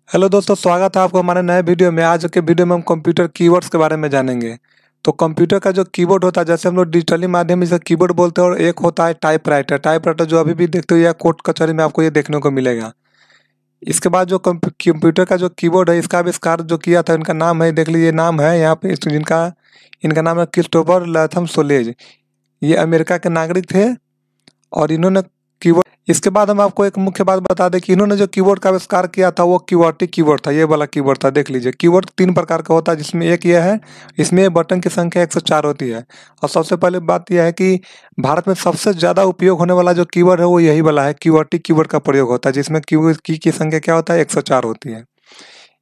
Hello दोस्तों, स्वागत है आपको हमारे नए वीडियो में। आज के वीडियो में हम कंप्यूटर कीवर्ड्स के बारे में जानेंगे। तो कंप्यूटर का जो कीबोर्ड होता है, जैसे हम लोग डिजिटली माध्यम से कीबोर्ड बोलते हैं, और एक होता है टाइपराइटर। टाइपराइटर जो अभी भी देखते हो या कोर्ट कचहरी में आपको ये देखने को मिलेगा। इसके बाद जो कंप्यूटर का जो कीबोर्ड है, इसका आविष्कार जो किया था, इनका नाम है, देख लीजिए नाम है यहाँ पे जिनका, इनका नाम है क्रिस्टोफर लैथम सोलेज। ये अमेरिका के नागरिक थे और इन्होंने कीबोर्ड, इसके बाद हम आपको एक मुख्य बात बता दें कि इन्होंने जो कीबोर्ड का आविष्कार किया था वो क्यूआरटी कीबोर्ड था। ये वाला कीबोर्ड था, देख लीजिए। कीबोर्ड 3 प्रकार का होता है, जिसमें एक ये है, इसमें बटन की संख्या 104 होती है। और सबसे पहले बात यह है कि भारत में सबसे ज़्यादा उपयोग होने वाला जो कीबोर्ड है वो यही वाला है, क्यूआरटी कीबोर्ड का प्रयोग होता है, जिसमें कीबोर्ड की संख्या क्या होता है, 104 होती है।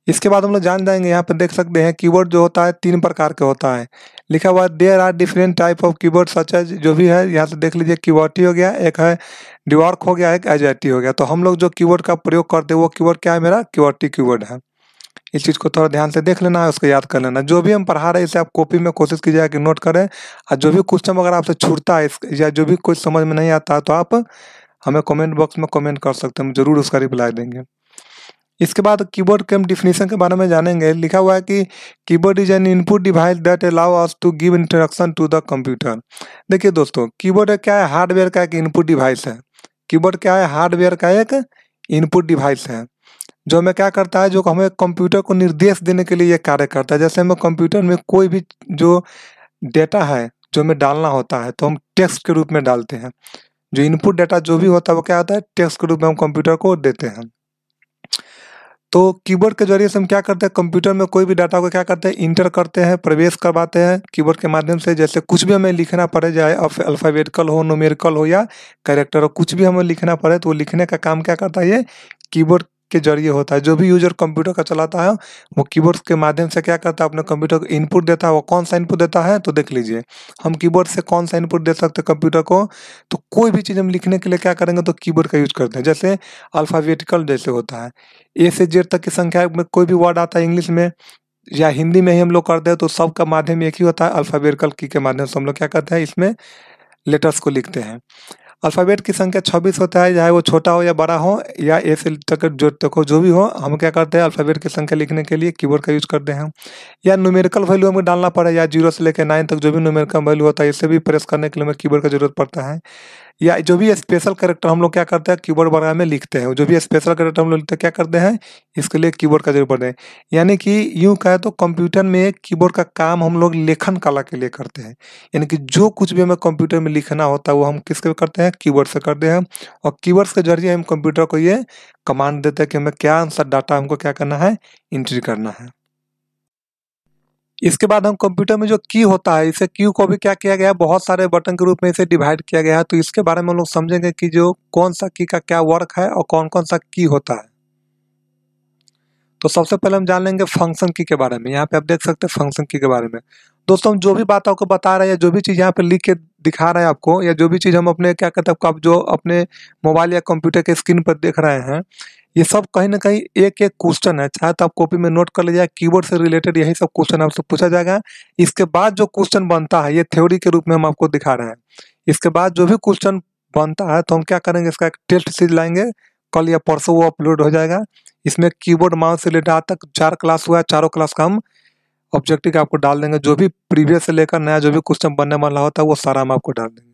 इसके बाद हम लोग जान जाएंगे, यहाँ पे देख सकते हैं कीबोर्ड जो होता है 3 प्रकार के होता है। लिखा हुआ है there are different type of keyboard such as, जो भी है यहाँ से देख लीजिए। क्यूआरटी हो गया, एक है डिवॉर्क हो गया, एक एजैटी हो गया। तो हम लोग जो कीबोर्ड का प्रयोग करते हैं वो कीबोर्ड क्या है, मेरा क्यूआरटी कीबोर्ड है। इस चीज़ को थोड़ा ध्यान से देख लेना है, उसको याद कर लेना। जो भी हम पढ़ा रहे हैं इसे आप कॉपी में कोशिश कीजिएगा कि नोट करें। और जो भी क्वेश्चन अगर आपसे छूटता है या जो भी कुछ समझ में नहीं आता है, तो आप हमें कमेंट बॉक्स में कमेंट कर सकते हैं, हम जरूर उसका रिप्लाई देंगे। इसके बाद कीबोर्ड के हम डिफिनीशन के बारे में जानेंगे। लिखा हुआ है कि keyboard is an input device that allow us to give instruction to the computer. देखिए दोस्तों, कीबोर्ड क्या है, हार्डवेयर का एक इनपुट डिवाइस है। कीबोर्ड क्या है, हार्डवेयर का एक इनपुट डिवाइस है, जो हमें क्या करता है, जो हमें कंप्यूटर को निर्देश देने के लिए ये कार्य करता है। जैसे हमें कंप्यूटर में कोई भी जो डेटा है जो हमें डालना होता है, तो हम टेक्स्ट के रूप में डालते हैं। जो इनपुट डेटा जो भी होता है वो क्या होता है, टेक्स्ट के रूप में हम कंप्यूटर को देते हैं। तो कीबोर्ड के जरिए से हम क्या करते हैं, कंप्यूटर में कोई भी डाटा को क्या करते हैं, इंटर करते हैं, प्रवेश करवाते हैं कीबोर्ड के माध्यम से। जैसे कुछ भी हमें लिखना पड़े, चाहे अल्फ़ाबेटिकल हो, न्यूमेरिकल हो या कैरेक्टर हो, कुछ भी हमें लिखना पड़े तो वो लिखने का काम क्या करता है, ये कीबोर्ड के जरिए होता है। जो भी यूजर कंप्यूटर का चलाता है वो कीबोर्ड के माध्यम से क्या करता है, अपने कंप्यूटर को इनपुट देता है। वो कौन सा इनपुट देता है, तो देख लीजिए हम कीबोर्ड से कौन सा इनपुट दे सकते हैं कंप्यूटर को। तो कोई भी चीज़ हम लिखने के लिए क्या करेंगे, तो कीबोर्ड का यूज करते हैं। जैसे अल्फ़ाबेटिकल जैसे होता है, ए से जेड तक की संख्या में कोई भी वर्ड आता है इंग्लिश में या हिंदी में ही हम लोग करते हैं, तो सबका माध्यम एक ही होता है, अल्फ़ाबेटिकल की के माध्यम से हम लोग क्या करते हैं, इसमें लेटर्स को लिखते हैं। अल्फ़ाबेट की संख्या 26 होता है, चाहे वो छोटा हो या बड़ा हो, या ए से तक जो तक हो, जो भी हो, हम क्या करते हैं, अल्फ़ाबेट की संख्या लिखने के लिए कीबोर्ड का यूज़ करते हैं। या न्यूमेरिकल वैल्यू हमें डालना पड़े, या 0 से लेकर 9 तक जो भी न्यूमेरिकल वैल्यू होता है, इसे भी प्रेस करने के लिए हमें कीबोर्ड का ज़रूरत पड़ता है। या जो भी स्पेशल कैरेक्टर हम लोग क्या करते हैं, कीबोर्ड वगैरह में लिखते हैं। जो भी स्पेशल कैरेक्टर हम लोग लिखते हैं, क्या करते हैं, इसके लिए कीबोर्ड का जरूरत पड़ता है। यानी कि यूँ कहें तो कंप्यूटर में कीबोर्ड का काम हम लोग लेखन कला के लिए करते हैं। यानी कि जो कुछ भी हमें कंप्यूटर में लिखना होता है वो हम किसके करते हैं, कीबोर्ड से करते हैं। और कीबोर्ड के जरिए हम कंप्यूटर को ये कमांड देते हैं कि हमें क्या आंसर डाटा हमको क्या करना है, एंट्री करना है। इसके बाद हम कंप्यूटर में जो की होता है, इसे क्यू को भी क्या किया गया है, बहुत सारे बटन के रूप में इसे डिवाइड किया गया है। तो इसके बारे में हम लोग समझेंगे कि जो कौन सा की का क्या वर्क है और कौन कौन सा की होता है। तो सबसे पहले हम जान लेंगे फंक्शन की के बारे में। यहाँ पे आप देख सकते हैं फंक्शन की के बारे में। दोस्तों, हम जो भी बात आपको बता रहे हैं, जो भी चीज़ यहाँ पे लिख के दिखा रहे हैं आपको, या जो भी चीज़ हम अपने क्या कहते हैं, आप जो अपने मोबाइल या कंप्यूटर के स्क्रीन पर देख रहे हैं, ये सब कहीं ना कहीं एक एक क्वेश्चन है। चाहे तो आप कॉपी में नोट कर लीजिए, कीबोर्ड से रिलेटेड यही सब क्वेश्चन आपसे पूछा जाएगा। इसके बाद जो क्वेश्चन बनता है, ये थ्योरी के रूप में हम आपको दिखा रहे हैं। इसके बाद जो भी क्वेश्चन बनता है, तो हम क्या करेंगे, इसका एक टेस्ट सीरीज लाएंगे, कल या परसों वो अपलोड हो जाएगा। इसमें कीबोर्ड माउस से रिलेटेड आज तक 4 क्लास हुआ है, चारों क्लास का हम ऑब्जेक्टिव आपको डाल देंगे। जो भी प्रीवियस से लेकर नया जो भी क्वेश्चन बनने वाला होता है वो सारा हम आपको डाल देंगे।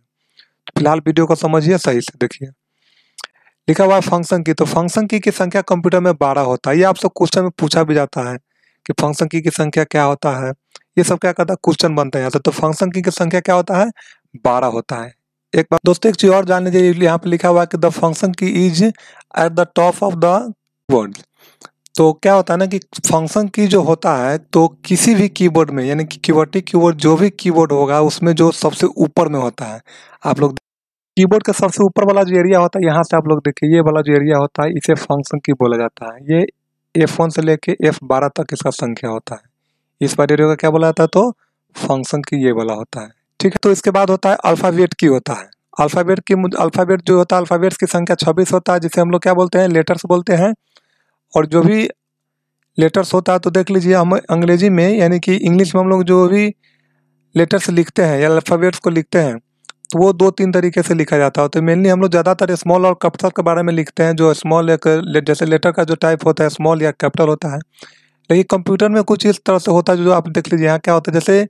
फिलहाल वीडियो को समझिए, सही से देखिए। लिखा हुआ है फंक्शन की। तो फंक्शन की संख्या कंप्यूटर में 12 होता है। ये आपसे क्वेश्चन में पूछा भी जाता है कि फंक्शन की संख्या क्या होता है। ये सब क्या करता है, क्वेश्चन बनता है यहाँ से। तो फंक्शन की संख्या क्या होता है, 12 होता है। एक बात दोस्तों, एक चीज और जान लीजिए, यहाँ पे लिखा हुआ है कि द फंक्शन की is at the top of the keyboard. तो क्या होता है ना कि फंक्शन की जो होता है, तो किसी भी कीबोर्ड में, यानी कि कीबोर्ड जो भी कीबोर्ड होगा उसमें जो सबसे ऊपर में होता है, आप लोग कीबोर्ड का सबसे ऊपर वाला जो एरिया होता है, यहाँ से आप लोग देखिए, ये वाला जो एरिया होता है, इसे फंक्शन की बोला जाता है। ये F1 से लेके F12 तक इसका संख्या होता है। इस वाले एरिया का क्या बोला जाता है, तो फंक्शन की ये वाला होता है। ठीक है। तो इसके बाद होता है अल्फाबेट की होता है। अल्फाबेट जो होता है, अल्फाबेट्स की संख्या 26 होता है, जिसे हम लोग क्या बोलते हैं, लेटर्स बोलते हैं। और जो भी लेटर्स होता है, तो देख लीजिए, हम अंग्रेजी में यानी कि इंग्लिश में हम लोग जो भी लेटर्स लिखते हैं या अल्फाबेट्स को लिखते हैं, तो वो 2-3 तरीके से लिखा जाता है। तो मेनली हम लोग ज़्यादातर स्मॉल और कैपिटल के बारे में लिखते हैं। जो स्मॉल एक जैसे लेटर का जो टाइप होता है स्मॉल या कैपिटल होता है। लेकिन कंप्यूटर में कुछ इस तरह से होता है जो आप देख लीजिए यहाँ क्या होता है। जैसे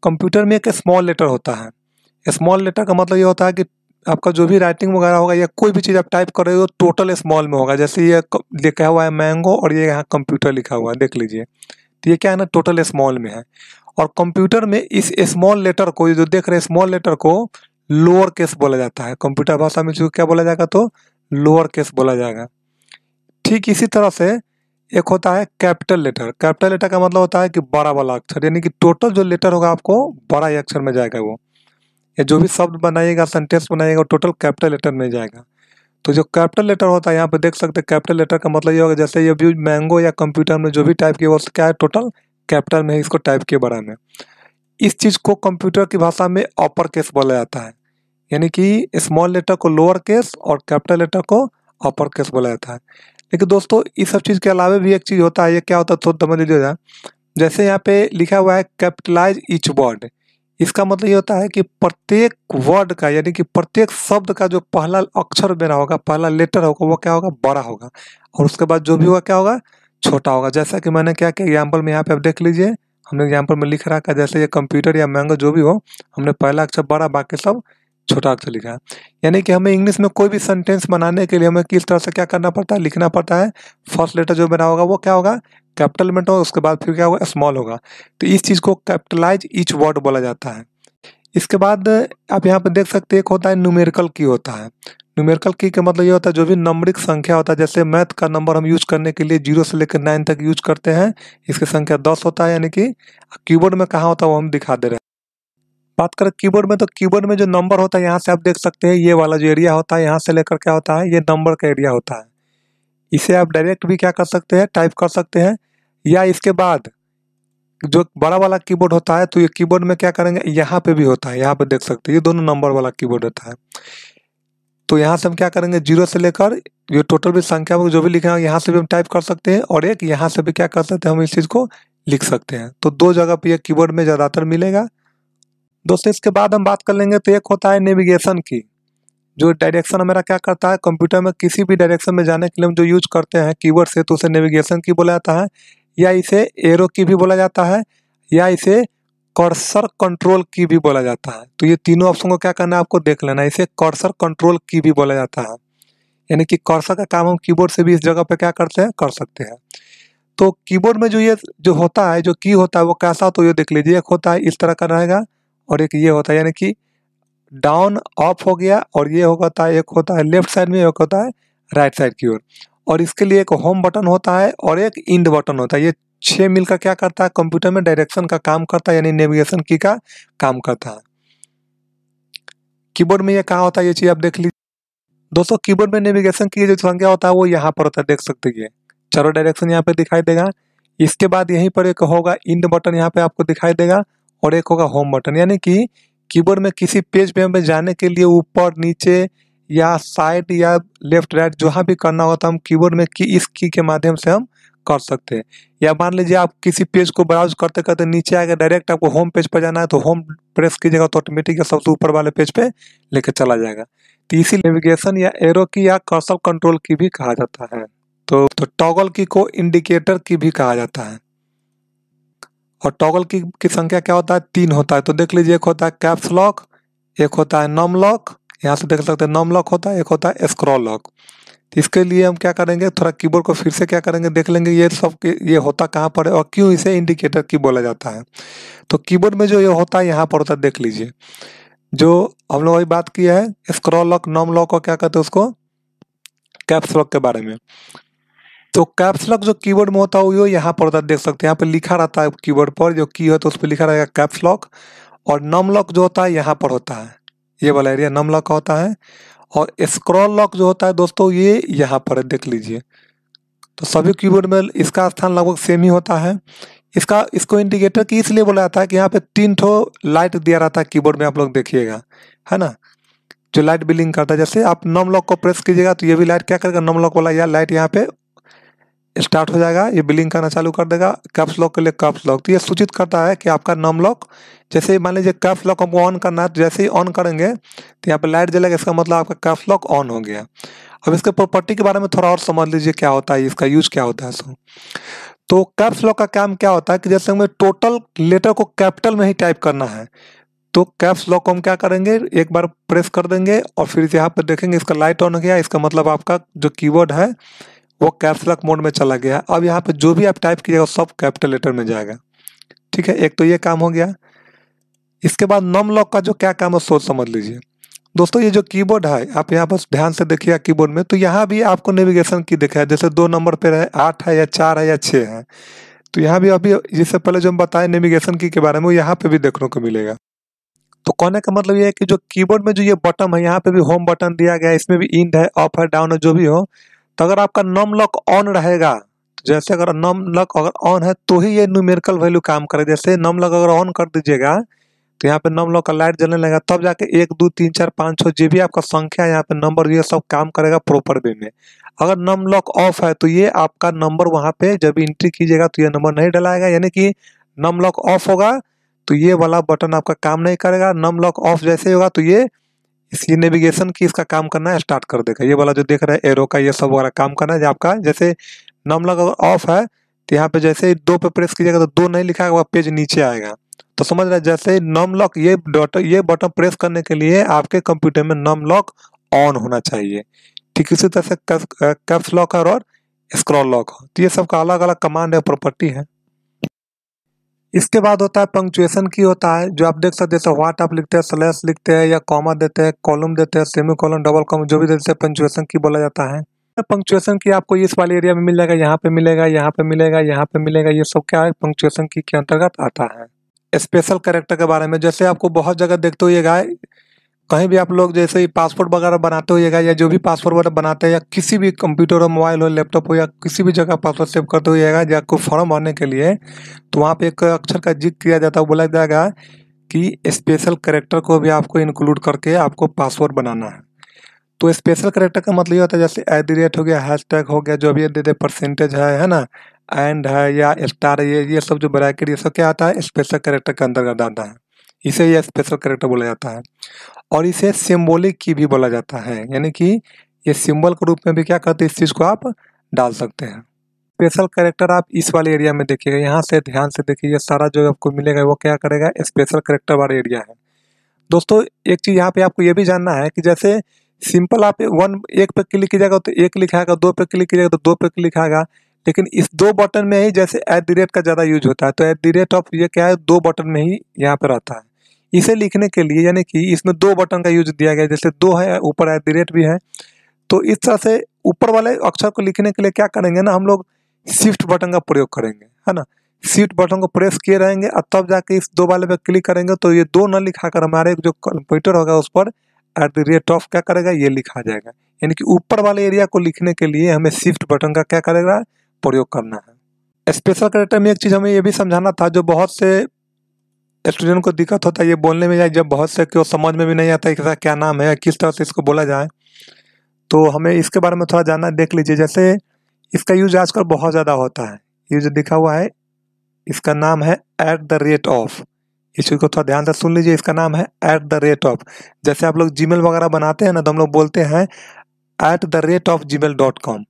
कंप्यूटर में एक स्मॉल लेटर होता है। स्मॉल लेटर का मतलब ये होता है कि आपका जो भी राइटिंग वगैरह होगा या कोई भी चीज़ आप टाइप कर रहे हो टोटल स्मॉल में होगा। जैसे ये लिखा हुआ है मैंगो और ये यहाँ कंप्यूटर लिखा हुआ है, देख लीजिए। तो ये क्या है ना, टोटल स्मॉल में है। और कंप्यूटर में इस स्मॉल लेटर को, ये जो देख रहे हैं स्मॉल लेटर को लोअर केस बोला जाता है। कंप्यूटर भाषा में जो क्या बोला जाएगा, तो लोअर केस बोला जाएगा। ठीक इसी तरह से एक होता है कैपिटल लेटर। कैपिटल लेटर का मतलब होता है कि बड़ा वाला अक्षर, यानी कि टोटल जो लेटर होगा आपको बड़ा ही अक्षर में जाएगा वो। या जो भी शब्द बनाइएगा, सेंटेंस बनाइएगा, टोटल कैपिटल लेटर में जाएगा। तो जो कैपिटल लेटर होता है यहाँ पे देख सकते हैं, कैपिटल लेटर का मतलब ये होगा जैसे ये भी मैंगो या कंप्यूटर में जो भी टाइप किया वो क्या है, टोटल कैपिटल में इसको टाइप किए बड़ा में। इस चीज़ को कंप्यूटर की भाषा में अपर केस बोला जाता है, यानी कि स्मॉल लेटर को लोअर केस और कैपिटल लेटर को अपर केस बोला जाता है। लेकिन दोस्तों इस सब चीज़ के अलावा भी एक चीज़ होता है, ये क्या होता है तो समझ लीजिएगा। जैसे यहाँ पे लिखा हुआ है कैपिटलाइज ईच वर्ड। इसका मतलब ये होता है कि प्रत्येक वर्ड का, यानी कि प्रत्येक शब्द का जो पहला अक्षर बना होगा, पहला लेटर होगा, वो क्या होगा, बड़ा होगा। और उसके बाद जो भी होगा क्या होगा, छोटा होगा। जैसा कि मैंने क्या किया एग्जाम्पल में यहाँ पे आप देख लीजिए, हमने एग्जाम्पल में लिख रखा है जैसे ये कंप्यूटर या मैंगो जो भी हो, हमने पहला अक्षर बड़ा, बाकी सब छोटा अक्षर लिखा है। यानी कि हमें इंग्लिश में कोई भी सेंटेंस बनाने के लिए हमें किस तरह से क्या करना पड़ता है, लिखना पड़ता है। फर्स्ट लेटर जो बना होगा वो क्या होगा, कैपिटल में होगा, उसके बाद फिर क्या होगा, स्मॉल होगा। तो इस चीज़ को कैपिटलाइज ईच वर्ड बोला जाता है। इसके बाद आप यहाँ पे देख सकते हैं एक होता है न्यूमेरिकल की होता है। न्यूमेरिकल की का मतलब ये होता है जो भी नंबरिक संख्या होता है, जैसे मैथ का नंबर हम यूज करने के लिए 0 से लेकर 9 तक यूज करते हैं, इसकी संख्या 10 होता है। यानी कि कीबोर्ड में कहाँ होता है वो हम दिखा दे रहे हैं। बात करें कीबोर्ड में, तो कीबोर्ड में जो नंबर होता है यहाँ से आप देख सकते हैं, ये वाला जो एरिया होता है यहाँ से लेकर क्या होता है, ये नंबर का एरिया होता है। इसे आप डायरेक्ट भी क्या कर सकते हैं, टाइप कर सकते हैं। या इसके बाद जो बड़ा वाला कीबोर्ड होता है, तो ये कीबोर्ड में क्या करेंगे, यहाँ पे भी होता है, यहाँ पे देख सकते हैं ये दोनों नंबर वाला कीबोर्ड होता है। तो यहाँ से हम क्या करेंगे, 0 से लेकर ये टोटल भी संख्या में जो भी लिखे हैं यहाँ से भी हम टाइप कर सकते हैं, और एक यहाँ से भी क्या कर सकते हैं, हम इस चीज़ को लिख सकते हैं। तो दो जगह पे ये कीबोर्ड में ज़्यादातर मिलेगा। दोस्तों इसके बाद हम बात कर लेंगे, तो एक होता है नेविगेशन की। जो डायरेक्शन हमारा क्या करता है, कंप्यूटर में किसी भी डायरेक्शन में जाने के लिए हम जो यूज करते हैं कीवर्ड से, तो उसे नेविगेशन की बोला जाता है, या इसे एरो की भी बोला जाता है, या इसे कर्सर कंट्रोल की भी बोला जाता है। तो ये तीनों ऑप्शन को क्या करना है, आपको देख लेना है। इसे कर्सर कंट्रोल की भी बोला जाता है, यानी कि कर्सर का काम हम कीबोर्ड से भी इस जगह पे क्या करते हैं, कर सकते हैं। तो कीबोर्ड में जो ये जो होता है, जो की होता है वो कैसा, तो ये देख लीजिए, एक होता है इस तरह का रहेगा, और एक ये होता है, यानी कि डाउन ऑफ हो गया, और ये होता है, एक होता है लेफ्ट साइड में, एक होता है राइट साइड की ओर। और इसके लिए एक होम बटन होता है और एक इंड बटन होता है। ये 6 मिलकर क्या करता है, कंप्यूटर में डायरेक्शन का काम करता है, यानी नेविगेशन की का काम करता है। कीबोर्ड में ये कहाँ होता है, ये चीज आप देख लीजिए। दोस्तों कीबोर्ड में नेविगेशन की जो संख्या होता है वो यहाँ पर होता है, देख सकते हैं चारों डायरेक्शन यहाँ पे दिखाई देगा। इसके बाद यहीं पर एक होगा इंड बटन, यहाँ पे आपको दिखाई देगा, और एक होगा होम बटन। यानी कि कीबोर्ड में किसी पेज पे हमें जाने के लिए ऊपर नीचे या साइड या लेफ्ट राइट जहाँ भी करना होता है, हम कीबोर्ड में इस की के माध्यम से हम कर सकते हैं। या मान लीजिए आप किसी पेज को ब्राउज करते करते नीचे आके डायरेक्ट आपको होम पेज पर जाना है, तो होम प्रेस कीजिएगा तो ऑटोमेटिक सबसे ऊपर वाले पेज पे लेके चला जाएगा। तो इसी नेविगेशन या एरो की या कर्सर कंट्रोल की भी कहा जाता है। तो टॉगल की को इंडिकेटर की भी कहा जाता है। और टॉगल की संख्या क्या होता है, 3 होता है। तो देख लीजिए, एक होता है कैप्स लॉक, एक होता है नम लॉक, यहाँ से देख सकते हैं नम लॉक होता है, एक होता है स्क्रॉल लॉक। तो इसके लिए हम क्या करेंगे, थोड़ा कीबोर्ड को फिर से क्या करेंगे, देख लेंगे ये सब ये होता कहाँ पर है और क्यों इसे इंडिकेटर की बोला जाता है। तो कीबोर्ड में जो ये होता है यहाँ पर होता है, देख लीजिए। जो हम लोग अभी बात किया है स्क्रॉल लॉक, नम लॉक, और क्या कहते हैं उसको, कैप्स लॉक के बारे में। तो कैप्स लॉक जो कीबोर्ड में होता है वो यहाँ पर होता है, देख सकते हैं यहाँ पे लिखा रहता है कीबोर्ड पर, जो की है तो उस पर लिखा रहेगा कैप्स लॉक। और नम लॉक जो होता है यहाँ पर होता है, ये वाला एरिया नम लॉक का होता है। और स्क्रॉल लॉक जो होता है दोस्तों ये यहाँ पर है, देख लीजिए। तो सभी कीबोर्ड में इसका स्थान लगभग सेम ही होता है। इसको इंडिकेटर की इसलिए बोला जाता है कि यहाँ पे 3 ठो लाइट दिया रहता है कीबोर्ड में, आप लोग देखिएगा, है ना, जो लाइट बिलिंग करता है। जैसे आप नम लॉक को प्रेस कीजिएगा तो ये भी लाइट क्या करेगा, नम लॉक वाला यह लाइट यहाँ पे स्टार्ट हो जाएगा, ये ब्लिंक करना चालू कर देगा। कैप्स लॉक के लिए कैप्स लॉक, तो ये सूचित करता है कि आपका नम लॉक, जैसे मान लीजिए कैप्स लॉक हमको ऑन करना है, तो जैसे ही ऑन करेंगे तो यहाँ पे लाइट जलेगा, इसका मतलब आपका कैप्स लॉक ऑन हो गया। अब इसके प्रॉपर्टी के बारे में थोड़ा और समझ लीजिए क्या होता है, इसका यूज क्या होता है। तो कैप्स लॉक का काम क्या होता है कि जैसे हमें टोटल लेटर को कैपिटल में ही टाइप करना है, तो कैप्स लॉक को हम क्या करेंगे, एक बार प्रेस कर देंगे और फिर यहाँ पे देखेंगे इसका लाइट ऑन हो गया, इसका मतलब आपका जो कीबोर्ड है वो कैप्स लॉक मोड में चला गया। अब यहाँ पे जो भी आप टाइप कीजिएगा सब कैपिटल लेटर में जाएगा। ठीक है, एक तो ये काम हो गया। इसके बाद नम लॉक का जो क्या काम है सोच समझ लीजिए। दोस्तों ये जो कीबोर्ड है, आप यहाँ बस ध्यान से देखिए कीबोर्ड में, तो यहाँ भी आपको नेविगेशन की दिखा है, जैसे 2 नंबर पे है, 8 है या 4 है या 6 है। तो यहाँ भी अभी इससे पहले जो हम बताए नेविगेशन की के बारे में, वो यहाँ पे भी देखने को मिलेगा। तो कहने का मतलब ये है कि जो कीबोर्ड में जो ये बटन है, यहाँ पे भी होम बटन दिया गया है, इसमें भी इंड है, अप है, डाउन है, जो भी हो। तो अगर आपका नम लॉक ऑन रहेगा, जैसे अगर नम लॉक अगर ऑन है तो ही ये न्यूमेरिकल वैल्यू काम करे। जैसे नम लॉक अगर ऑन कर दीजिएगा तो यहाँ पे नम लॉक का लाइट जलने लगेगा, तब जाके 1 2 3 4 5 6 जो भी आपका संख्या है यहाँ पे नंबर, ये सब काम करेगा प्रॉपर वे में। अगर नम लॉक ऑफ है तो ये आपका नंबर वहाँ पे जब एंट्री कीजिएगा तो ये नंबर नहीं डलाएगा, यानी कि नम लॉक ऑफ होगा तो ये वाला बटन आपका काम नहीं करेगा। नम लॉक ऑफ जैसे ही होगा तो ये इसकी नेविगेशन की इसका काम करना स्टार्ट कर देगा। ये वाला जो देख रहे हैं एरो का, ये सब वाला काम करना है आपका। जैसे नम लॉक अगर ऑफ है तो यहाँ पे जैसे ही 2 पे प्रेस कीजिएगा तो 2 नहीं लिखा होगा, पेज नीचे आएगा। तो समझ रहे हैं, जैसे नम लॉक ये बटन प्रेस करने के लिए आपके कंप्यूटर में नम लॉक ऑन होना चाहिए। ठीक इसी तरह से कैप्स लॉक और स्क्रॉल लॉक, तो ये सब का अलग अलग कमांड है, प्रॉपर्टी है। इसके बाद होता है पंक्चुएशन की होता है, जो आप देख सकते हैं, जैसे व्हाट आप लिखते हैं, स्लैश लिखते हैं या कॉमा देते हैं, कॉलम देते हैं, सेमी कॉलम, डबल कॉलम, जो भी देते हैं पंक्चुएशन की बोला जाता है। पंक्चुएशन की आपको इस वाले एरिया में मिल जाएगा, यहाँ पे मिलेगा, यहाँ पे मिलेगा, यहाँ पे मिलेगा, ये सब क्या है पंक्चुएशन की के अंतर्गत आता है। स्पेशल कैरेक्टर के बारे में, जैसे आपको बहुत जगह देखते होइएगा, कहीं भी आप लोग जैसे ही पासपोर्ट वगैरह बनाते होइएगा या जो भी पासपोर्ट वगैरह बनाते हैं, या किसी भी कंप्यूटर हो, मोबाइल हो, लैपटॉप हो, या किसी भी जगह पासवर्ड सेव करते होइएगा या कोई फॉर्म भरने के लिए, तो वहाँ पे एक अक्षर का जिक्र किया जाता है, बोला जाएगा कि स्पेशल कैरेक्टर को भी आपको इंक्लूड करके आपको पासवर्ड बनाना है। तो स्पेशल कैरेक्टर का मतलब ये होता है, जैसे @ हो गया, हैशटैग हो गया, जो भी देते परसेंटेज है ना, एंड है या स्टार है, ये सब जो ब्रैकेट ये सब क्या आता है स्पेशल कैरेक्टर के अंतर्गत आता है। इसे ये स्पेशल कैरेक्टर बोला जाता है। और इसे सिंबॉलिक की भी बोला जाता है, यानी कि ये सिंबल के रूप में भी क्या करते हैं, इस चीज़ को आप डाल सकते हैं। स्पेशल कैरेक्टर आप इस वाले एरिया में देखिएगा, यहाँ से ध्यान से देखिए, ये सारा जो आपको मिलेगा वो क्या करेगा, स्पेशल कैरेक्टर वाला एरिया है। दोस्तों एक चीज़ यहाँ पे आपको ये भी जानना है कि जैसे सिंपल आप 1 पे क्लिक कीजिएगा तो 1 लिखाएगा, 2 पे क्लिक कीजिएगा तो 2 पे क्लिक आएगा, लेकिन इस 2 बटन में ही जैसे @ का ज़्यादा यूज होता है, तो @ ये क्या है 2 बटन में ही यहाँ पे रहता है। इसे लिखने के लिए यानी कि इसमें 2 बटन का यूज दिया गया है, जैसे 2 है ऊपर @ भी है, तो इस तरह से ऊपर वाले अक्षर को लिखने के लिए क्या करेंगे ना, हम लोग शिफ्ट बटन का प्रयोग करेंगे, है ना। शिफ्ट बटन को प्रेस किए रहेंगे और तब जाके इस 2 वाले पे क्लिक करेंगे, तो ये 2 न लिखाकर हमारे जो कंप्यूटर होगा उस पर @ क्या करेगा, ये लिखा जाएगा। यानी कि ऊपर वाले एरिया को लिखने के लिए हमें शिफ्ट बटन का क्या करेगा, प्रयोग करना है। स्पेशल कैरेक्टर में एक चीज़ हमें ये भी समझाना था, जो बहुत से स्टूडेंट को दिक्कत होता है ये बोलने में, जब बहुत से को समझ में भी नहीं आता है कि क्या नाम है, किस तरह से इसको बोला जाए, तो हमें इसके बारे में थोड़ा जानना, देख लीजिए। जैसे इसका यूज आजकल बहुत ज़्यादा होता है, ये जो दिखा हुआ है इसका नाम है @, इस चीज़ को थोड़ा ध्यान से सुन लीजिए, इसका नाम है @। जैसे आप लोग जीमेल वगैरह बनाते हैं ना, तो हम लोग बोलते हैं @gmail.com,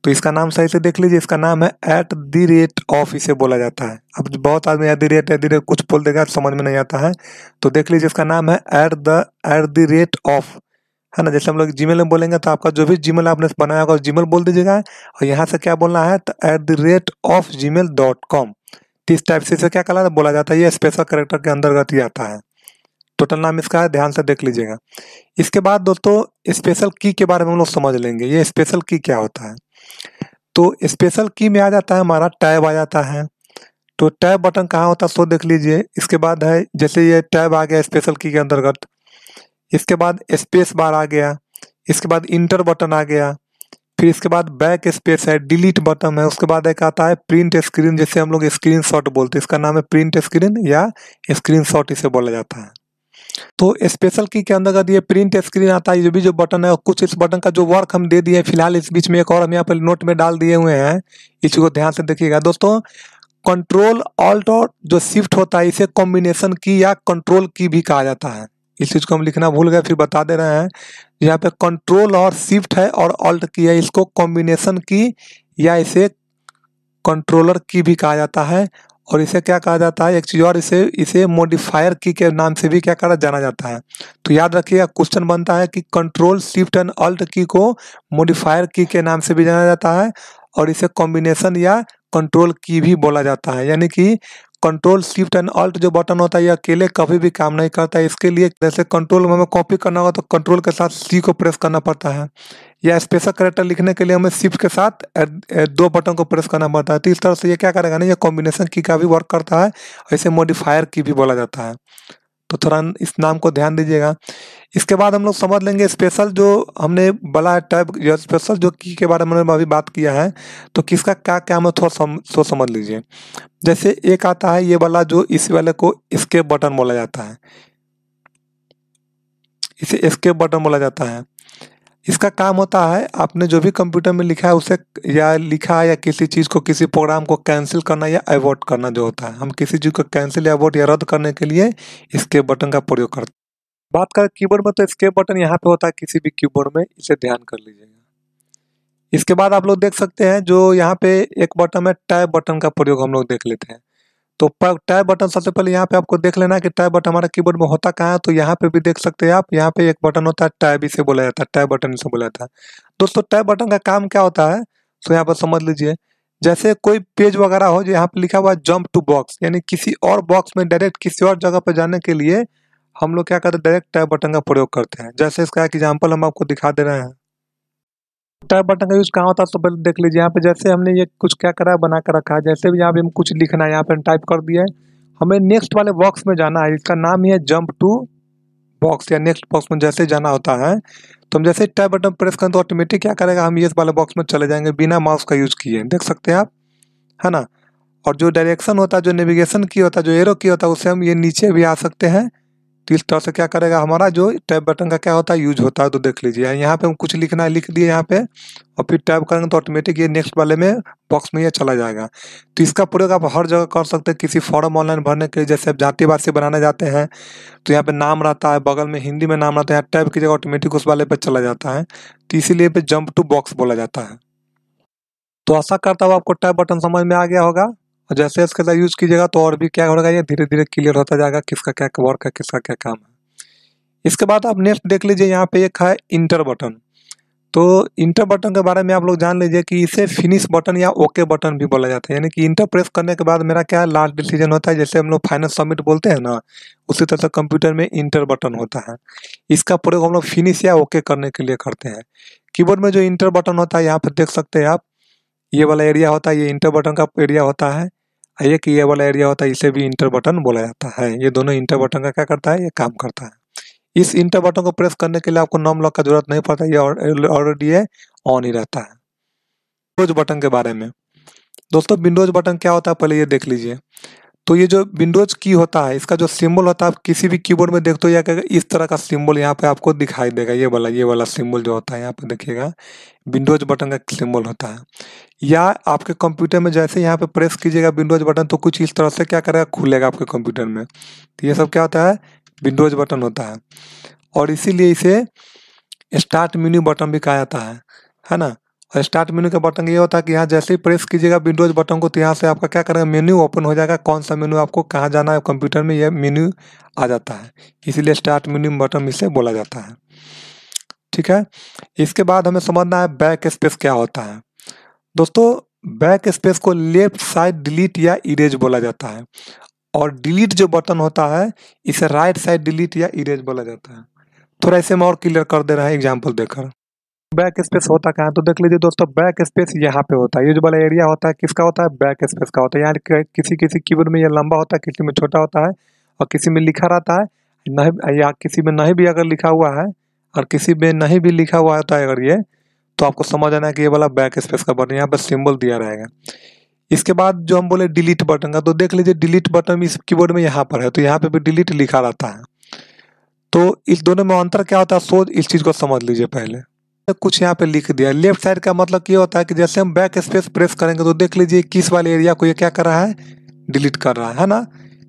तो इसका नाम सही से देख लीजिए, इसका नाम है @, इसे बोला जाता है। अब बहुत आदमी @ कुछ बोल देगा, समझ में नहीं आता है, तो देख लीजिए इसका नाम है @, है ना। जैसे हम लोग जीमेल में बोलेंगे तो आपका जो भी जीमेल आपने बनाया होगा जीमेल बोल दीजिएगा, और यहाँ से क्या बोलना है तो @gmail.com, इस टाइप से इसे क्या कहला बोला जाता है। ये स्पेशल कैरेक्टर के अंतर्गत ही आता है, टोटल नाम इसका है, ध्यान से देख लीजिएगा। इसके बाद दोस्तों स्पेशल की के बारे में हम लोग समझ लेंगे, ये स्पेशल की क्या होता है। तो स्पेशल की में आ जाता है हमारा टैब आ जाता है। तो टैब बटन कहाँ होता है सो देख लीजिए। इसके बाद है जैसे ये टैब आ गया स्पेशल की के अंतर्गत, इसके बाद स्पेस बार आ गया, इसके बाद इंटर बटन आ गया, फिर इसके बाद बैक स्पेस है, डिलीट बटन है, उसके बाद एक आता है प्रिंट स्क्रीन, जैसे हम लोग स्क्रीन शॉट बोलते हैं, इसका नाम है प्रिंट स्क्रीन या स्क्रीन शॉट इसे बोला जाता है। तो स्पेशल की के अंतर्गत ये प्रिंट स्क्रीन आता है, ये भी जो बटन है कुछ इस बटन का जो वर्क हम दे दिए हैं फिलहाल इस बीच में एक और हम यहाँ पर नोट में डाल दिए हुए हैं, इसको ध्यान से देखिएगा दोस्तों। कंट्रोल ऑल्ट और जो शिफ्ट होता है इसे कॉम्बिनेशन की या कंट्रोल की भी कहा जाता है। इस चीज को हम लिखना भूल गए, फिर बता दे रहे हैं। यहाँ पे कंट्रोल और शिफ्ट है और ऑल्ट की है, इसको कॉम्बिनेशन की या इसे कंट्रोलर की भी कहा जाता है। और इसे क्या कहा जाता है, एक चीज और, इसे इसे मॉडिफायर की के नाम से भी क्या करा जाना जाता है। तो याद रखिएगा क्वेश्चन बनता है कि कंट्रोल शिफ्ट एंड ऑल्ट की को मॉडिफायर की के नाम से भी जाना जाता है और इसे कॉम्बिनेशन या कंट्रोल की भी बोला जाता है। यानी कि कंट्रोल शिफ्ट एंड ऑल्ट जो बटन होता है ये अकेले कभी भी काम नहीं करता है। इसके लिए जैसे कंट्रोल में हमें कॉपी करना होगा तो कंट्रोल के साथ सी को प्रेस करना पड़ता है, या स्पेशल कैरेक्टर लिखने के लिए हमें शिफ्ट के साथ दो बटन को प्रेस करना पड़ता है। तो इस तरह से ये क्या करेगा ना, ये कॉम्बिनेशन की का भी वर्क करता है और इसे मॉडिफायर की भी बोला जाता है। तो थोड़ा इस नाम को ध्यान दीजिएगा। इसके बाद हम लोग समझ लेंगे स्पेशल जो हमने बला टैब या स्पेशल जो की के बारे में हमने अभी बात किया है, तो किसका क्या क्या हमें थोड़ा समझ लीजिए। जैसे एक आता है ये वाला, जो इस वाले को एस्केप बटन बोला जाता है, इसे एस्केप बटन बोला जाता है। इसका काम होता है आपने जो भी कंप्यूटर में लिखा है उसे या लिखा है या किसी चीज़ को किसी प्रोग्राम को कैंसिल करना या अवॉइड करना जो होता है, हम किसी चीज़ को कैंसिल या अवॉइड या रद्द करने के लिए एस्केप बटन का प्रयोग करते हैं। बात करें कीबोर्ड में तो एस्केप बटन यहाँ पे होता है किसी भी कीबोर्ड में, इसे ध्यान कर लीजिएगा। इसके बाद आप लोग देख सकते हैं जो यहाँ पे एक बटन है टैब बटन का प्रयोग हम लोग देख लेते हैं। तो टैब बटन सबसे पहले यहाँ पे आपको देख लेना है कि टैब बटन हमारा कीबोर्ड में होता कहाँ है। तो यहाँ पे भी देख सकते हैं आप, यहाँ पे एक बटन होता है टैब, इसे बोला जाता है टैब बटन, इसे बोला जाता है। दोस्तों टैब बटन का काम क्या होता है तो यहाँ पर समझ लीजिए। जैसे कोई पेज वगैरह हो जो यहाँ पे लिखा हुआ है जंप टू बॉक्स, यानी किसी और बॉक्स में डायरेक्ट किसी और जगह पर जाने के लिए हम लोग क्या करते हैं, डायरेक्ट टैब बटन का प्रयोग करते हैं। जैसे इसका एक एग्जाम्पल हम आपको दिखा दे रहे हैं। टैब बटन का यूज कहाँ होता है तो पहले देख लीजिए। यहाँ पे जैसे हमने ये कुछ क्या करा है, बना कर रखा है। जैसे भी यहाँ पे हम कुछ लिखना है, यहाँ पे टाइप कर दिया है, हमें नेक्स्ट वाले बॉक्स में जाना है। इसका नाम ही है जंप टू बॉक्स या नेक्स्ट बॉक्स में जैसे जाना होता है। तो हम जैसे टैब बटन प्रेस करें तो ऑटोमेटिक क्या करेगा, हम ये वाले बॉक्स में चले जाएंगे बिना माउस का यूज किए, देख सकते हैं आप, है ना। और जो डायरेक्शन होता है, जो नेविगेशन की होता है, जो एरो की होता है, उससे हम ये नीचे भी आ सकते हैं। तो इस तरह से क्या करेगा हमारा जो टैब बटन का क्या होता है यूज होता है। तो देख लीजिए यहाँ पे हम कुछ लिखना है, लिख दिए यहाँ पे, और फिर टैब करेंगे तो ऑटोमेटिक ये नेक्स्ट वाले में बॉक्स में ये चला जाएगा। तो इसका प्रयोग आप हर जगह कर सकते हैं। किसी फॉर्म ऑनलाइन भरने के लिए, जैसे आप जातिवाद से बनाने जाते हैं तो यहाँ पे नाम रहता है, बगल में हिंदी में नाम रहता है, टैब की जगह ऑटोमेटिक उस वाले पे चला जाता है। तो इसीलिए पे जंप टू बॉक्स बोला जाता है। तो आशा करता हूँ आपको टैब बटन समझ में आ गया होगा, और जैसे इसके साथ यूज कीजिएगा तो और भी क्या होगा, ये धीरे धीरे क्लियर होता जाएगा किसका क्या वर्क है, किसका क्या काम है। इसके बाद आप नेक्स्ट देख लीजिए, यहाँ पे एक है इंटर बटन। तो इंटर बटन के बारे में आप लोग जान लीजिए कि इसे फिनिश बटन या ओके बटन भी बोला जाता है। यानी कि इंटर प्रेस करने के बाद मेरा क्या लास्ट डिसीजन होता है, जैसे हम लोग फाइनल सबमिट बोलते हैं ना, उसी तरह से कंप्यूटर में इंटर बटन होता है। इसका प्रयोग हम लोग फिनिश या ओके करने के लिए करते हैं। कीबोर्ड में जो इंटर बटन होता है यहाँ पर देख सकते हैं आप, ये वाला एरिया होता है, ये इंटर बटन का एरिया होता है। एक ये वाला एरिया होता है, इसे भी इंटर बटन बोला जाता है। ये दोनों इंटर बटन का क्या करता है, ये काम करता है। इस इंटर बटन को प्रेस करने के लिए आपको नॉम लॉक का जरूरत नहीं पड़ता, ये ऑलरेडी ये ऑन ही रहता है। विंडोज बटन के बारे में दोस्तों, विंडोज बटन क्या होता है पहले ये देख लीजिए। तो ये जो विंडोज की होता है, इसका जो सिंबल होता है, आप किसी भी कीबोर्ड में देखते हो या इस तरह का सिंबल यहाँ पे आपको दिखाई देगा। ये वाला सिंबल जो होता है यहाँ पे देखिएगा, विंडोज बटन का सिंबल होता है। या आपके कंप्यूटर में जैसे यहाँ पे प्रेस कीजिएगा विंडोज बटन तो कुछ इस तरह से क्या करेगा, खुलेगा आपके कंप्यूटर में। तो ये सब क्या होता है, विंडोज बटन होता है। और इसीलिए इसे स्टार्ट मेन्यू बटन भी कहा जाता है ना। और स्टार्ट मेन्यू का बटन ये होता है कि यहाँ जैसे ही प्रेस कीजिएगा विंडोज बटन को तो यहाँ से आपका क्या करेगा, मेन्यू ओपन हो जाएगा। कौन सा मेन्यू आपको कहाँ जाना है कंप्यूटर में, यह मेन्यू आ जाता है। इसीलिए स्टार्ट मेन्यू बटन इसे बोला जाता है। ठीक है, इसके बाद हमें समझना है बैक स्पेस क्या होता है। दोस्तों बैक स्पेस को लेफ्ट साइड डिलीट या इरेज बोला जाता है, और डिलीट जो बटन होता है इसे राइट साइड डिलीट या इरेज बोला जाता है। थोड़ा इसे मैं और क्लियर कर दे रहा है एग्जाम्पल देकर। बैक स्पेस होता कहाँ है तो देख लीजिए दोस्तों, बैक स्पेस यहाँ पे होता है। ये जो वाला एरिया होता है किसका होता है, बैक स्पेस का होता है। यहाँ किसी किसी कीबोर्ड में ये लंबा होता है, किसी में छोटा होता है, और किसी में लिखा रहता है नहीं, या किसी में नहीं भी अगर लिखा हुआ है और किसी में नहीं भी लिखा हुआ होता है अगर ये, तो आपको समझ आना है कि ये वाला बैक स्पेस का बटन, यहाँ पर सिंबल दिया रहेगा। इसके बाद जो हम बोले डिलीट बटन का, तो देख लीजिए डिलीट बटन इस कीबोर्ड में यहाँ पर है, तो यहाँ पे भी डिलीट लिखा रहता है। तो इस दोनों में अंतर क्या होता है, सोच इस चीज़ को समझ लीजिए पहले। तो कुछ यहाँ पे लिख दिया। लेफ्ट साइड का मतलब ये होता है कि जैसे हम बैक स्पेस प्रेस करेंगे तो देख लीजिए किस वाले एरिया को ये क्या कर रहा है, डिलीट कर रहा है ना।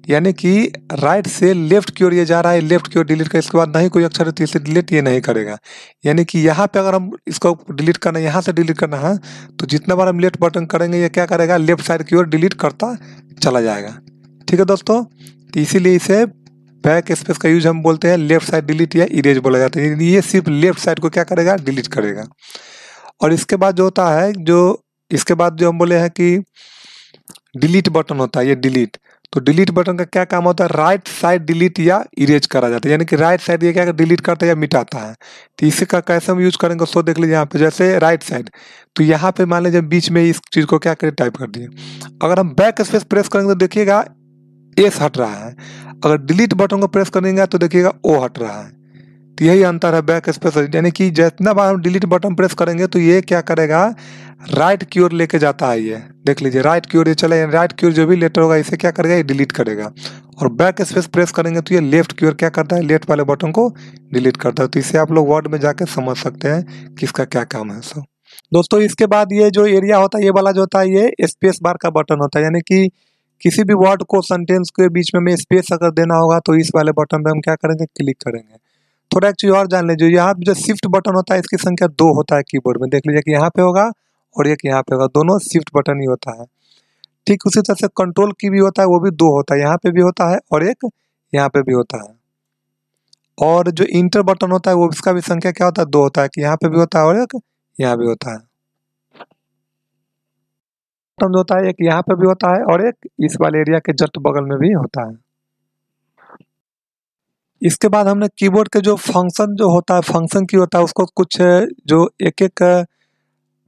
यानी कि राइट से लेफ्ट की ओर ये जा रहा है, लेफ्ट की ओर डिलीट कर, इसके बाद नहीं कोई अक्षर है तो इसे डिलीट ये नहीं करेगा। यानी कि यहाँ पे अगर हम इसको डिलीट करना है, यहाँ से डिलीट करना है, तो जितना बार हम लेफ्ट बटन करेंगे ये क्या करेगा, लेफ्ट साइड की ओर डिलीट करता चला जाएगा। ठीक है दोस्तों, तो इसीलिए इसे बैक स्पेस का यूज हम बोलते हैं लेफ्ट साइड डिलीट या इरेज बोला जाता है। ये सिर्फ लेफ्ट साइड को क्या करेगा, डिलीट करेगा। और इसके बाद जो होता है, जो इसके बाद जो हम बोले हैं कि डिलीट बटन होता है, ये डिलीट, तो डिलीट बटन का क्या काम होता है, राइट साइड डिलीट या इरेज करा जाता है। यानी कि राइट साइड ये क्या डिलीट करता है या मिटाता है। तो इसी का कैसे हम यूज करेंगे, सो देख लीजिए यहाँ पे, जैसे राइट साइड, तो यहाँ पे मान लीजिए बीच में इस चीज को क्या करें, टाइप कर दिए। अगर हम बैक स्पेस प्रेस करेंगे तो देखिएगा एस हट रहा है, अगर डिलीट बटन को प्रेस करेंगे तो देखिएगा ओ हट रहा है। तो यही अंतर है बैक स्पेस, यानी कि जितना बार हम डिलीट बटन प्रेस करेंगे तो ये क्या करेगा, राइट की ओर लेके जाता है। ये देख लीजिए राइट की ओर ये चला, राइट की ओर जो भी लेटर होगा इसे क्या करेगा, ये डिलीट करेगा। और बैक स्पेस प्रेस करेंगे तो ये लेफ्ट की ओर क्या करता है, लेफ्ट वाले बटन को डिलीट करता है। तो इसे आप लोग वर्ड में जाके समझ सकते हैं कि इसका क्या काम है। सो दोस्तों, इसके बाद ये जो एरिया होता है, ये वाला जो होता है, ये स्पेस बार का बटन होता है। यानी कि किसी भी वर्ड को, सेंटेंस के बीच में हमें स्पेस अगर देना होगा तो इस वाले बटन पे हम क्या करेंगे, क्लिक करेंगे। थोड़ा एक चीज और जान लीजिए, यहाँ पे जो शिफ्ट बटन होता है इसकी संख्या 2 होता है कीबोर्ड में। देख लीजिए कि यहाँ पे होगा और एक यहाँ पे होगा, दोनों शिफ्ट बटन ही होता है। ठीक उसी तरह से कंट्रोल की भी होता है, वो भी 2 होता है, यहाँ पे भी होता है और एक यहाँ पे भी होता है। और जो इंटर बटन होता है वो इसका भी संख्या क्या होता है, 2 होता है, कि यहाँ पे भी होता है और एक यहाँ भी होता है। बटन होता है एक यहाँ पे भी होता है और एक इस वाले एरिया के जस्ट बगल में भी होता है। इसके बाद हमने कीबोर्ड के जो फंक्शन जो होता है, फंक्शन की होता है, उसको कुछ जो एक एक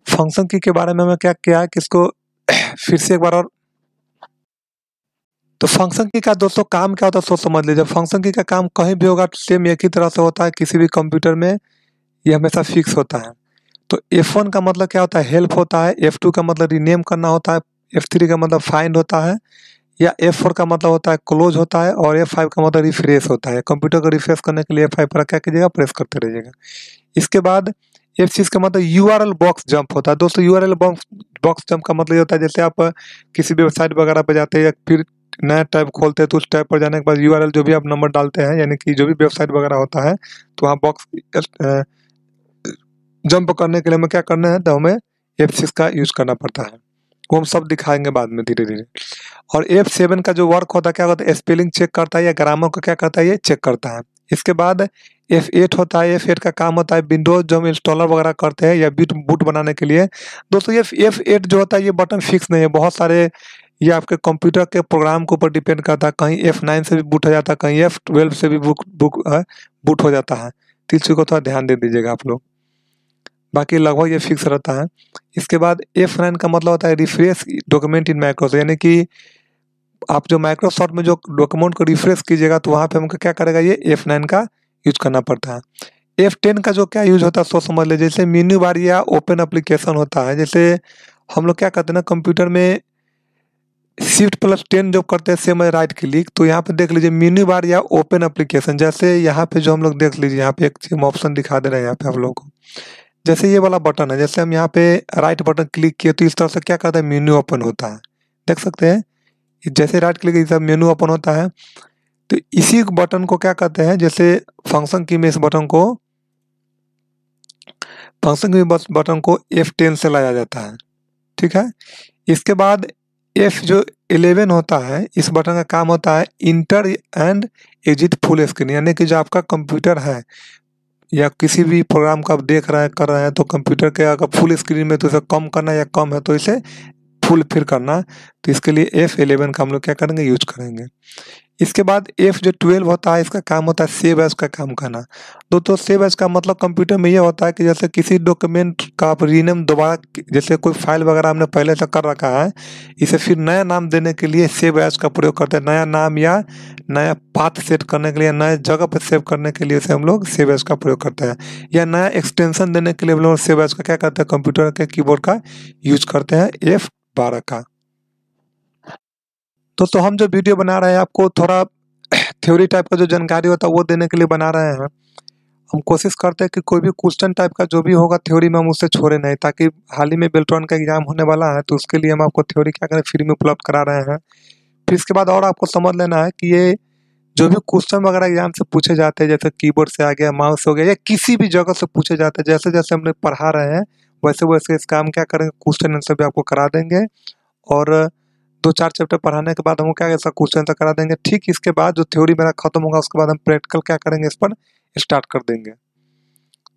फंक्शन की के बारे में हमें क्या किया है कि इसको फिर से एक बार और। तो फंक्शन की का दोस्तों काम क्या होता है, सोच समझ लीजिए। फंक्शन की का काम कहीं भी होगा सेम एक ही तरह से होता है, किसी भी कंप्यूटर में ये हमेशा फिक्स होता है। तो F1 का मतलब क्या होता है, हेल्प होता है, F2 का मतलब रीनेम करना होता है, F3 का मतलब फाइंड होता है, या F4 का मतलब होता है क्लोज होता है, और F5 का मतलब रिफ्रेश होता है। कंप्यूटर को रिफ्रेश करने के लिए F5 पर क्या कीजिएगा, प्रेस करते रहिएगा। इसके बाद F6 का मतलब URL बॉक्स जंप होता है। दोस्तों URL बॉक्स जंप का मतलब ये होता है, जैसे आप किसी वेबसाइट वगैरह पर जाते हैं या फिर नया टैब खोलते हैं तो उस टैब पर जाने के बाद URL जो भी आप नंबर डालते हैं, यानी कि जो भी वेबसाइट वगैरह होता है, तो वहाँ बॉक्स जंप करने के लिए हमें क्या करना है, तो हमें F6 का यूज करना पड़ता है। वो हम सब दिखाएंगे बाद में धीरे धीरे। और F7 का जो वर्क होता है, क्या होता है, स्पेलिंग चेक करता है या ग्रामर को क्या करता है, ये चेक करता है। इसके बाद F8 होता है, F8 का काम होता है विंडोज जो हम इंस्टॉलर वगैरह करते हैं या बूट बनाने के लिए। दोस्तों ये F8 जो होता है ये बटन फिक्स नहीं है, बहुत सारे ये आपके कंप्यूटर के प्रोग्राम के ऊपर डिपेंड करता है। कहीं F9 से भी बूट हो जाता है, कहीं F12 से भी बूट हो जाता है। तो इस चीज को थोड़ा ध्यान दे दीजिएगा आप लोग, बाकी लगभग ये फिक्स रहता है। इसके बाद F9 का मतलब होता है रिफ्रेश डॉक्यूमेंट इन माइक्रोसॉफ्ट, यानी कि आप जो माइक्रोसॉफ्ट में जो डॉक्यूमेंट को रिफ्रेश कीजिएगा तो वहाँ पे हमको क्या करेगा, ये F9 का यूज करना पड़ता है। F10 का जो क्या यूज होता है सो समझ लीजिए, जैसे मेन्यू बार या ओपन एप्लीकेशन होता है। जैसे हम लोग क्या करते हैं ना, कंप्यूटर में Shift+10 जब करते हैं सेम राइट क्लिक, तो यहाँ पे देख लीजिए मेन्यू बार या ओपन एप्लीकेशन, जैसे यहाँ पे जो हम लोग देख लीजिए, यहाँ पे एक सेम ऑप्शन दिखा दे रहे हैं यहाँ पे आप लोगों को। जैसे ये वाला बटन है, जैसे हम यहाँ पे राइट बटन क्लिक किए तो इस तरह से क्या करता है, मेन्यू ओपन होता है, देख सकते हैं। जैसे राइट क्लिक इस मेन्यू ओपन होता है। तो इसी बटन को क्या कहते हैं, जैसे फंक्शन की में इस बटन को, फंक्शन की बटन को F10 से लाया जाता है। ठीक है। इसके बाद F जो 11 होता है, इस बटन का काम होता है inter and exit full screen, यानी कि जो आपका कंप्यूटर है या किसी भी प्रोग्राम को आप देख रहे हैं कर रहे हैं, तो कंप्यूटर के अगर फुल स्क्रीन में तो इसे कम करना या कम है तो इसे फुल फिर करना, तो इसके लिए F11 का हम लोग क्या करेंगे, यूज करेंगे। इसके बाद F जो 12 होता है, इसका काम होता है सेव एज का काम करना। दोस्तों सेव एज का मतलब कंप्यूटर में ये होता है कि जैसे किसी डॉक्यूमेंट का आप रीनेम दोबारा, जैसे कोई फाइल वगैरह हमने पहले से कर रखा है, इसे फिर नया नाम देने के लिए सेव एज का प्रयोग करते हैं। नया नाम या नया पाथ सेट करने के लिए, नए जगह पर सेव करने के लिए इसे हम लोग सेव एज का प्रयोग करते हैं, या नया एक्सटेंशन देने के लिए हम लोग सेव एज का क्या करते हैं, कंप्यूटर के कीबोर्ड का यूज करते हैं, F12 का। दोस्तों हम जो वीडियो बना रहे हैं आपको थोड़ा थ्योरी टाइप का जो जानकारी होता है वो देने के लिए बना रहे हैं। हम कोशिश करते हैं कि कोई भी क्वेश्चन टाइप का जो भी होगा थ्योरी में हम उससे छोड़े नहीं, ताकि हाल ही में बेल्ट्रॉन का एग्जाम होने वाला है, तो उसके लिए हम आपको थ्योरी क्या करें फ्री में उपलब्ध करा रहे हैं। फिर इसके बाद और आपको समझ लेना है कि ये जो भी क्वेश्चन वगैरह एग्जाम से पूछे जाते हैं, जैसे कीबोर्ड से आ गया, माउस हो गया, या किसी भी जगह से पूछे जाते हैं, जैसे जैसे हमने पढ़ा रहे हैं वैसे वैसे इसका हम क्या करेंगे क्वेश्चन आंसर भी आपको करा देंगे। और 2-4 चैप्टर पढ़ाने के बाद हम क्या ऐसा क्वेश्चन आंसर करा देंगे। ठीक इसके बाद जो थ्योरी मेरा खत्म होगा उसके बाद हम प्रैक्टिकल क्या करेंगे इस पर स्टार्ट कर देंगे।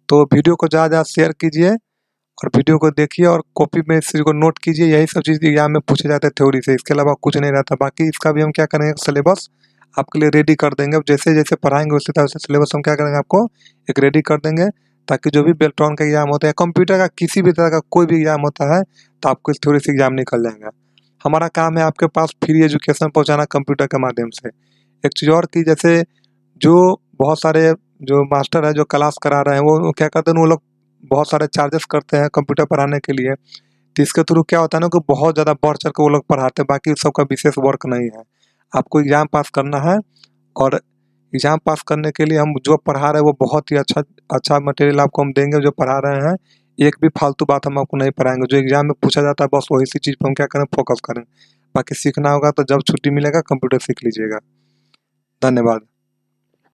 तो वीडियो को ज़्यादा शेयर कीजिए और वीडियो को देखिए और कॉपी में इस चीज़ को नोट कीजिए। यही सब चीज़ एग्जाम में पूछे जाते हैं थ्योरी से, इसके अलावा कुछ नहीं रहता। बाकी इसका भी हम क्या करेंगे सिलेबस आपके लिए रेडी कर देंगे। अब जैसे जैसे पढ़ाएंगे उसी तरह से सिलेबस हम क्या करेंगे आपको एक रेडी कर देंगे, ताकि जो भी बेल्ट्रॉन का एग्जाम होता है, कंप्यूटर का किसी भी तरह का कोई भी एग्जाम होता है, तो आपको इस थ्योरी से एग्जाम निकल जाएगा। हमारा काम है आपके पास फ्री एजुकेशन पहुँचाना कंप्यूटर के माध्यम से। एक चीज़ और कि जैसे जो बहुत सारे जो मास्टर है जो क्लास करा रहे हैं वो क्या करते हैं, वो लोग बहुत सारे चार्जेस करते हैं कंप्यूटर पढ़ाने के लिए। तो इसके थ्रू क्या होता है ना कि बहुत ज़्यादा बढ़ चढ़ के वो लोग पढ़ाते हैं, बाकी सबका विशेष वर्क नहीं है। आपको एग्ज़ाम पास करना है, और एग्ज़ाम पास करने के लिए हम जो पढ़ा रहे हैं वो बहुत ही अच्छा अच्छा मटेरियल आपको हम देंगे जो पढ़ा रहे हैं। एक भी फालतू बात हम आपको नहीं पढ़ाएंगे, जो एग्ज़ाम में पूछा जाता है बस वही सी चीज़ पर हम क्या करें फोकस करें। बाकी सीखना होगा तो जब छुट्टी मिलेगा कंप्यूटर सीख लीजिएगा। धन्यवाद।